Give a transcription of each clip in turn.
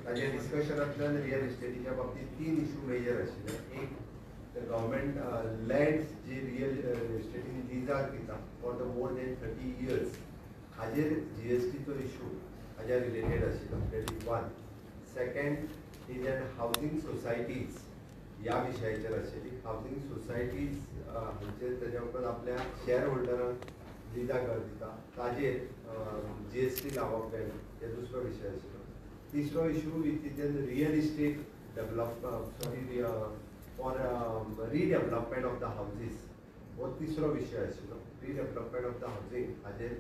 ताजे डिस्कशनांतल्यान रियल इस्टेटीच्या बाबतींत 3 issue major आशिल्ले. एक गव्हर्मेंट लँड्स जी रियल इस्टेटीन लिजाक दिता for the more than 30 years हाजेर GSTचो इशू हाज्या रिलेटेड आशिल्लो. That is one. Second is an housing societies ह्या विशयाचेर आशिल्ली. हावजींग सोसायटीज म्हणजे तेज्या उपरांत आपल्या शेअर होल्डरांक लिजा घर दिता ताजेर GST लावप काय हे दुसरो विशय आशिल्लो. तिसरो issue is real estate for redevelopment of the houses हो तिसरो विशय आशिल्लो. रिडेवलपमेंट ऑफ द हाऊसिंग हाजेर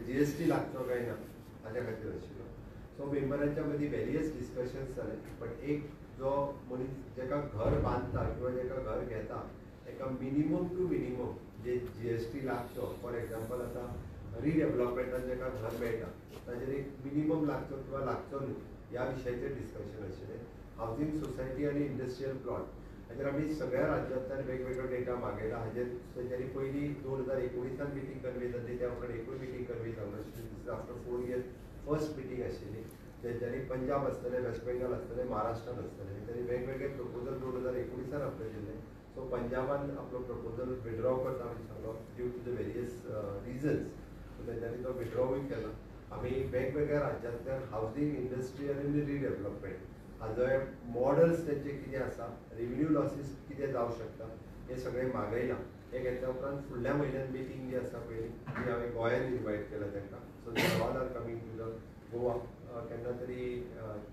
GST लागचो काय ना हाज्या खातीर आशिल्लो. सो मेंबरांच्या मदीं वेरियस डिस्कशन्स जाले. बट एक जो मनीस जेका घर बांदता किंवा जेका घर घेता ताका मिनिमम टू मिनिमम जे GST लागचो. फॉर एग्जाम्पल आतां रिडेवलपमेंटान जेका घर मेळटा ताजेर एक मिनिमम लागचो किंवा लागचो न्हू ह्या विशयाचेर डिस्कशन आशिल्लें. हावजींग सोसायटी आनी इंडस्ट्रियल प्लॉट हाजेर आमी सगळ्या राज्यांतल्यान वेगवेगळो डेटा मागयला. हाजेर तेंच्यांनी पयलीं 2019 मिटींग कन्वे जाल्ली. त्या उपरांत एकूय मिटींग कन्वे जावंक नाशिल्ली. आफ्टर 4 years फर्स्ट मिटींग आशिल्ली. तेंच्यांनी पंजाब आसतलें, वेस्ट बेंगॉल आसतलें, महाराष्ट्रान आसतलें. तेंच्यांनी वेगवेगळे प्रपोजल 2019 आपले दिले. सो पंजाबान आपलो प्रपोजल विड्रॉ करता म्हणून सांगलो due to the various reasons. So तेंच्यांनी तो विड्रॉवूय केला. आमी वेगवेगळ्या राज्यांतल्यान हावजींग इंडस्ट्रियल आनी रिडेवलपमेंट हाजो मॉडल्स तेंचे कितें आसा, रेव्हेन्यू लॉसीस कितें जावंक शकता हें सगळें मागयलां. हे घेतल्या उपरांत फुडल्या म्हयन्यान मिटींग जी आसा पळय ती हांवें गोंयांत इन्वायट केला तांकां. So they all are coming to the Goa. केन्ना तरी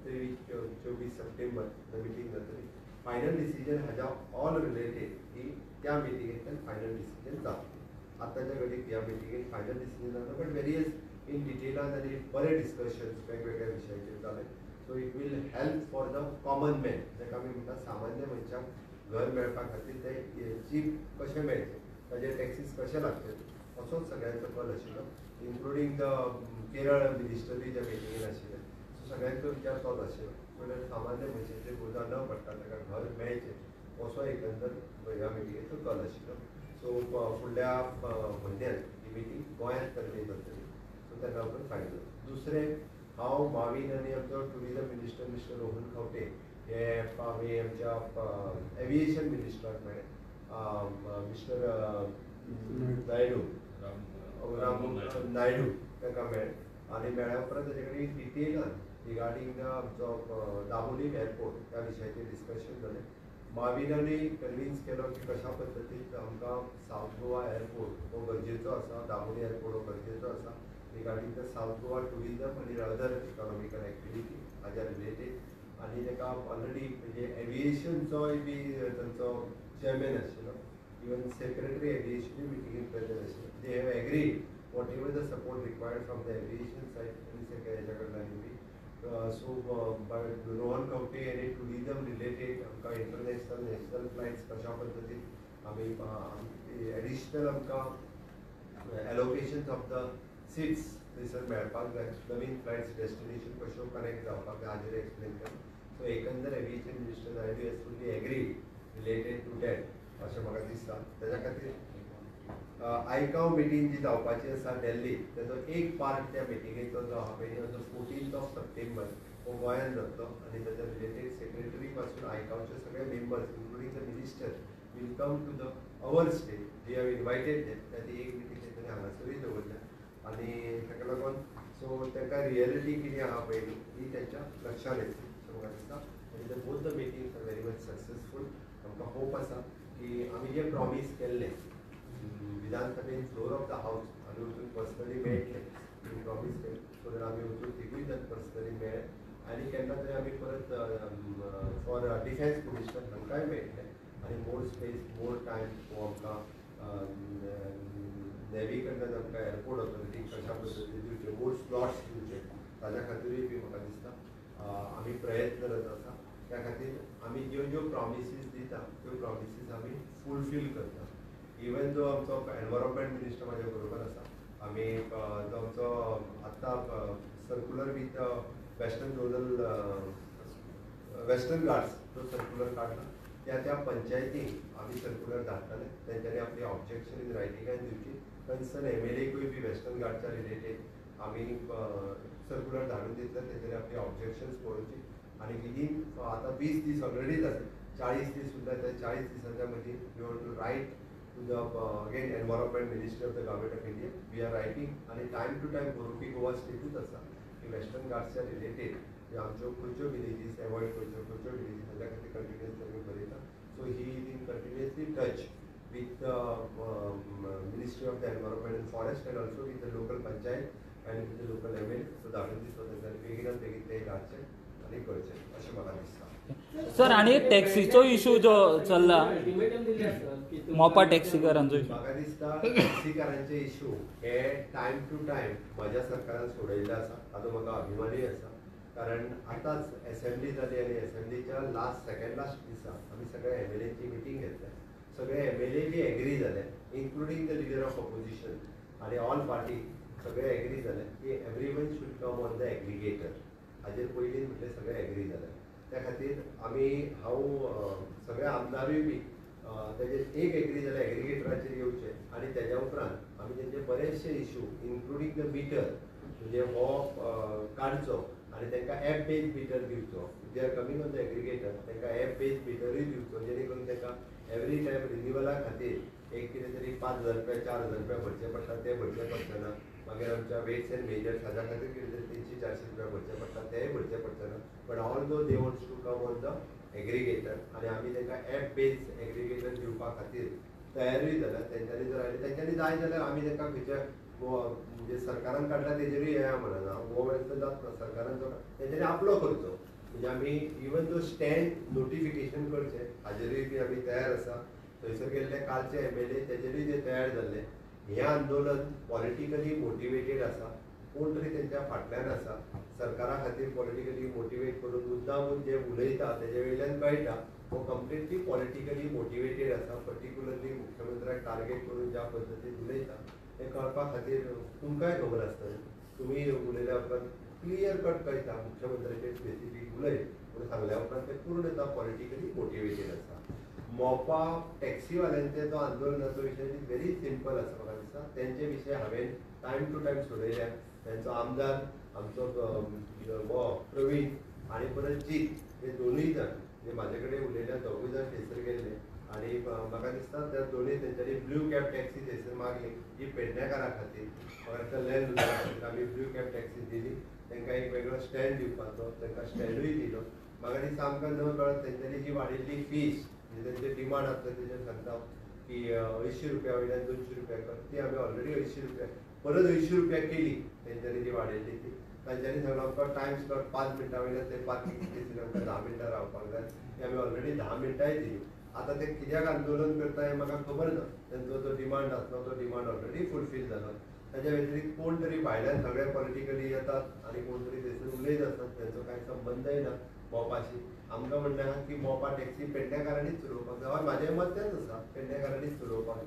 23-24 सप्टेंबर मिटींग जातली. फायनल डिसिजन हाज्या ऑल रिलेटेड ही त्या मिटिंगेंतल्यान फायनल डिसिजन जातली. आतांच्या घडीक ह्या मिटिंगेंत फायनल डिसिजन जाता बट वेरियस इन डिटेलान आनी बरे डिस्कशन्स वेगवेगळ्या विशयाचेर जाले. So it will help for the common man जेका आमी म्हणटा सामान्य मनशाक घर मेळपा खातीर ते चीप कशें मेळचें, ताजे टॅक्सीस कशे लागचे असोच सगळ्यांचो कल आशिल्लो. इन्क्लुडींग द केरळ मिनिस्टरूय त्या मिटिंगेन आशिल्ले. सो सगळ्यांचो विचार तोच आशिल्लो म्हणल्यार सामान्य मनशाचेर बोजा न पडटा ताका घर मेळचें असो एकंदर ह्या मिटिंगेचो कल आशिल्लो. सो फुडल्या म्हयन्यान ही मिटींग गोंयांत कन्वे जातली. सो तेन्ना उपरांत फायनल. दुसरें हांव मावीन आनी आमचो tourism minister mister Rohan Khaunte हे आमी आमच्या एविएशन मिनिस्टराक मेळ्ळे. मिस्टर नायडू राम नायडू ताका मेळ्ळे. आनी मेळ्ळ्या उपरांत ताचे कडेन डिटेलान रिगार्डींग आमचो दाबोलीम एअरपोर्ट त्या विशयाचेर डिस्कशन जालें. माविनांनी कन्विन्स केलो की कशा पद्दतीन आमकां सावथ गोवा एअरपोर्ट हो गरजेचो आसा, दाबोली एअरपोर्ट हो गरजेचो आसा regarding the south Goa tourism आनी अदर इकॉनॉमिकल एक्टिविटी हाज्या रिलेटेड. आनी ताका ऑलरेडी म्हणजे एविएशनचोय बी तांचो चेअरमॅन आशिल्लो. इवन सेक्रेटरी एविएशनूय मिटिंगेन प्रेजेंट आशिल्लो. They have agreed what ever the support required from the aviation said आनी हेच्या कडल्यान बी. सो रोहन खंवटे आनी टुरिजम रिलेटेड आमकां इंटरनॅशनल नॅशनल फ्लायट्स कशा पद्दतीन आमी एडिशनल आमकां एलोकेशन्स ऑफ द सीट्स थंयसर मेळपाक जाय. नवीन फ्लायट्स डेस्टिनेशन कश्यो कनेक्ट जावपाक जाय हाजेर एक्सप्लेन केलें. सो एकंदर aviation minister Naidu has fully agreed related to that अशें म्हाका दिसता. तेज्या खातीर आयकाव मिटींग जी जावपाची आसा दिल्ली तेजो एक पार्ट त्या मिटिंगेचो जो आहा पळय तो 14 सप्टेंबर हो गोंयांत जातलो. आनी तेज्या रिलेटेड सेक्रेटरी पासून आयकावचे सगळे members including the minister will come to the our state. We have invited them. ताची एक मिटींग तेंच्यांनी हांगासरूय दवरल्या. आनी ताका लागून सो तांकां रियलिटी कितें आहा पळय ती तेंच्या लक्षांत येतली. सो म्हाका दिसता आनी the both the meetings are very much successful. आमकां होप आसा की आमी जे प्रॉमीस केल्लें विधानसभेन फ्लोर ऑफ द हावस आमी वचून पर्सनली मेळटले प्रॉमीस केलें. सो दॅट आमी वचून तिगूय जण पर्सनली मेळ्ळे. आनी केन्ना तरी आमी परत फॉर डिफेन्स मिनिस्टर हांकांय मेळटले. आनी मोर स्पेस मोर टायम हो आमकां नेवी कडल्यान आमकां एअरपोर्ट ऑथॉरिटीक कशा पद्दतीन दिवचे, मोर स्लॉट्स दिवचे ताज्या खातीरूय बी म्हाका दिसता आमी प्रयत्नरत आसा. त्या खातीर आमी ज्यो ज्यो प्रॉमिसीस दिता त्यो प्रॉमिसीस आमी फुलफील करता. इवन जो आमचो एनवायरमेंट मिनिस्टर म्हाज्या बरोबर आसा. आमी जो आमचो आत्तां circular with western zonal western Ghats जो सर्कुलर काडला त्या पंचायतीक आमी सर्कुलर धाडटले. तेंच्यांनी आपली ऑब्जेक्शन इन रायटिंगान दिवची. कन्सर्न MLAकूय बी वेस्टर्न घाटच्या रिलेटेड आमी सर्क्युलर धाडून दितले तेजेर आपली ऑब्जेक्शन्स पळोवची आनी विदीन आतां 20 दीस ऑलरेडी जाले 40 दीस सुद्दां त्या 40 दिसांच्या मदीं we want to write to the again environment ministry of the government of India we are writing आनी टायम टू टायम बरोवपी गोवा स्टेटूच आसा की वेस्टर्न घाट्सच्या रिलेटेड जे आमच्यो खंयच्यो विलेजीस एवॉयड करच्यो खंयच्यो विलेजीस हाच्या खातीर कंटिन्युअसली आमी बरयता so he is in continuously touch with the Ministry of the Environment and Forest and also with the local panchayat and with the local ML. So धाडून दिसता तेंच्यांनी बेगिनात बेगीन ते धाडचें आनी करचें अशें म्हाका दिसता. सर आनी एक टॅक्सीचो इशू जो चल्ला मोपा टॅक्सीकारांचो इशू म्हाका दिसता टॅक्सीकारांचे इशू हे टायम टू टायम म्हज्या सरकारान सोडयल्ले आसा हातूंत म्हाका अभिमानूय आसा कारण आतांच असेंब्ली जाली आनी असेंब्लीच्या सेकंड लास्ट दिसा आमी सगळ्या MLAची मिटींग घेतल्या सगळे MLA बी एग्री जाले including the leader of opposition आनी ऑल पार्टी सगळे एग्री जाले की everyone should come on the aggregator हाजेर पयलीं म्हटलें सगळे एग्री जाले त्या खातीर आमी हांव सगळे आमदारूय बी तेजेर एक एग्री जाले एग्रिगेटराचेर येवचे आनी तेज्या उपरांत आमी तेंचे बरेचशे इशू इन्क्लुडींग द मिटर म्हणजे हो काडचो आनी तांकां एप बेज मिटर दिवचो they are coming on the aggregator तांकां एप बेज मिटरूय दिवचो जेणे करून तांकां एवरी टायम रिन्युवला खातीर एक कितें तरी 5,000 रुपया 4,000 रुपया भरचे पडटा ते भरचे पडटना मागीर आमच्या वेट्स एंड मेजर्स हाज्या खातीर कितें तरी 300-400 रुपया भरचे पडटा तेय भरचे पडटना but although they wants to come on the aggregator आनी आमी तांकां एप बेज एग्रिगेटर दिवपा खातीर तयारूय जाल्या तेंच्यांनी जर आयले तेंच्यांनी जाय जाल्यार आमी तांकां खंयच्या म्हणजे सरकारान काडला तेजेरूय येया म्हणना गोवन्मेंट जाता सरकारान जो तेंच्यांनी आपलो करचो म्हणजे आमी इवन दो स्टँड नोटिफिकेशन करचें हाजेरूय बी आमी तयार आसा थंयसर गेल्ले कालचे MLA तेजेरूय ते तयार जाल्ले हें आंदोलन पॉलिटिकली मोटिवेटेड आसा कोण तरी तेंच्या फाटल्यान आसा सरकारा खातीर पॉलिटिकली मोटिवेट करून मुद्दामून जे उलयता तेजे वयल्यान कळटा हो कंप्लिटली पॉलिटिकली मोटिवेटेड आसा पर्टिक्युलरली मुख्यमंत्र्याक टार्गेट करून ज्या पद्दतीन उलयता हें कळपा खातीर तुमकांय खबर आसतलें तुमी उलयल्या उपरांत क्लियर कट कळटा मुख्यमंत्र्याचे स्पेसिफीक उलय म्हणून सांगल्या उपरांत ते पूर्णता पॉलिटिकली मोटिवेटेड आसा मोपा टॅक्सीवाल्यांचे जो आंदोलनाचो विशय व्हेरी सिंपल आसा म्हाका दिसता तेंचे विशय हांवें टायम टू टायम सोडयल्या तेंचो आमदार आमचो हो प्रवीण आनी परत जीत हे दोनूय जाण जे म्हाजे कडेन उलयल्या दोगूय जाण थंयसर गेल्ले आनी म्हाका दिसता त्या दोनूय तेंच्यांनी ब्लू कॅब टॅक्सी थंयसर मागली जी पेडणेकारा खातीर म्हाका दिसता लँड लुजरा खातीर आमी ब्लू कॅब टॅक्सी दिली तांकां एक वेगळो स्टँड दिवपाचो तांकां स्टँडूय दिलो म्हाका दिसता आमकां न कळत तेंच्यांनी जी वाडिल्ली फीस म्हणजे तेंचे डिमांड आसता तेजेर सांगता की 80 रुपया वयल्यान 200 रुपया कर ती आमी ऑलरेडी 80 रुपया परत 80 रुपया केली तेंच्यांनी जी वाडयल्ली ती तांच्यांनी सांगलो आमकां टायम स्लॉट 5 मिनटां वयल्यान ते पार्किंग स्पेसीन आमकां 10 मिनटां रावपाक जाय ती आमी ऑलरेडी 10 मिनटांय दिली आतां ते कित्याक आंदोलन करता हें म्हाका खबर ना तेंचो जो डिमांड आसलो तो डिमांड ऑलरेडी फुलफील जालो ताच्या व्यतिरिक्त कोण तरी भायल्यान सगळे पॉलिटिकली येतात आनी कोण तरी थंयसर उलयत आसतात तेंचो कांय संबंदय ना मोपाशी आमकां म्हणलें आहा की मोपा टॅक्सी पेडणेकारांनीच चलोवपाक जाय हय म्हाजें मत तेंच आसा पेडणेकारांनीच चलोवपाक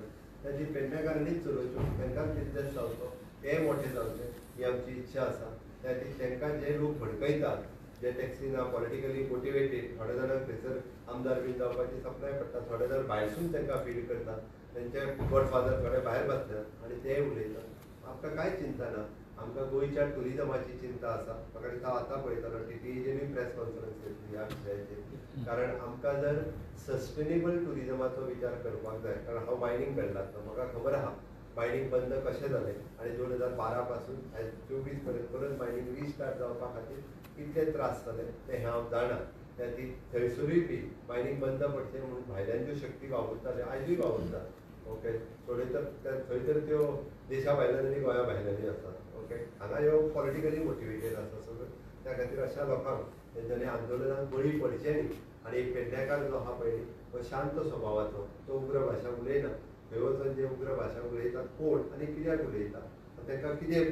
जाय ती पेडणेकारांनीच चलोवच्यो तांकांच बिजनेस जावचो ते मोठे जावचे ही आमची इच्छा आसा त्या खातीर तांकां जे लोक भडकयतात जे टॅक्सीन पॉलिटिकली मोटिवेटेड थोडे जाणांक थंयसर आमदार बीन जावपाची सपनाय पडटा थोडे जाण भायरसून तांकां फील करतात तेंचे गॉडफादर थोडे भायर बसतात आनी ते उलयतात आमकां कांय चिंता ना आमकां गोंयच्या टुरिजमाची चिंता आसा म्हाका दिसता आतां पळयतालो TTEजेनूय प्रेस कॉन्फरन्स घेतली ह्या विशयाचेर कारण आमकां जर सस्टेनेबल टुरिजमाचो विचार करपाक जाय कारण हांव मायनींग करला म्हाका खबर आहा मायनींग बंद कशें जालें आनी 2012 पासून 24 पर्यंत परत मायनींग रिस्टार्ट जावपा खातीर कितले त्रास जाले ते हांव जाणा त्या ती थंयसरूय बी मायनींग बंद पडचें म्हणून भायल्यांच्यो शक्ती वावुरताले आयजूय वावुरता ओके थोडे तर थंय तर त्यो देशा भायल्यान आनी गोंया भायल्यानूय आसात ओके हांगा ह्यो पॉलिटिकली मोटिवेटेड आसा सगळ्यो त्या खातीर अशा लोकांक तेंच्यांनी आंदोलनाक बळी पडचें न्ही आनी पेडणेकार जो आहा पळय तो शांत स्वभावाचो तो उग्र भाशा उलयना थंय वचून जे उग्र भाशा उलयतात कोण आनी कित्याक उलयता तांकां कितें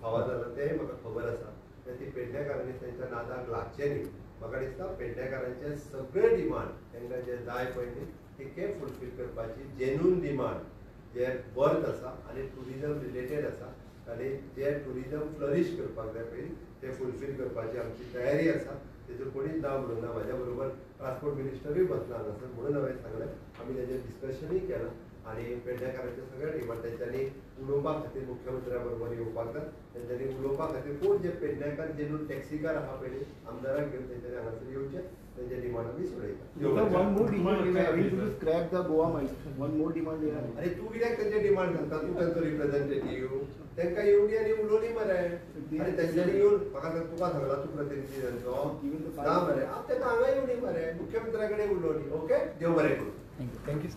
फावा जालां तेंय म्हाका खबर आसा ती पेडणेकारांनी तेंच्या नादाक लागचें न्ही म्हाका दिसता पेडणेकारांचे सगळे डिमांड तांकां जे जाय पळय न्ही ते फुलफील करपाची जेन्यून डिमांड जे वर्थ आसा आनी टुरिजम रिलेटेड आसा आनी जे टुरिजम फ्लरीश करपाक जाय पळय ते फुलफील करपाची आमची तयारी आसा तेजो कोणीच ना म्हणून ना म्हाज्या बरोबर ट्रान्सपोर्ट मिनिस्टरूय बसला हांगासर म्हणून हांवें सांगलें आमी तेजेर डिस्कशनूय केलां आणि पेडणेकारांचे सगळे डिमांड तेंच्यांनी उलोवपा खातीर मुख्यमंत्र्या बरोबर येवपाक जाय. तेंच्यांनी उलोवपा खातीर कोण जे पेडणेकार जे टॅक्सीकार आहा पळय आमदाराक घेवन तेंच्यांनी हांगासर येवचे, तेंचे डिमांड आमी सोडयता. One more demand is having to scrap the Goa mines. One more demand is having. अरे तू कित्याक तेंचे डिमांड घालता? तू तांचो रिप्रेझेंटेटिव्ह तेंकां येवनी आनी उलोवनी मरे. आनी तेंच्यांनी येवन म्हाका सांग तुका सांगला तू प्रतिनिधी तांचो ना मरे. तेंकां हांगा येवनी मरे, मुख्यमंत्र्या कडेन उलोवनी. ओके, देव बरें करूं. थँक्यू.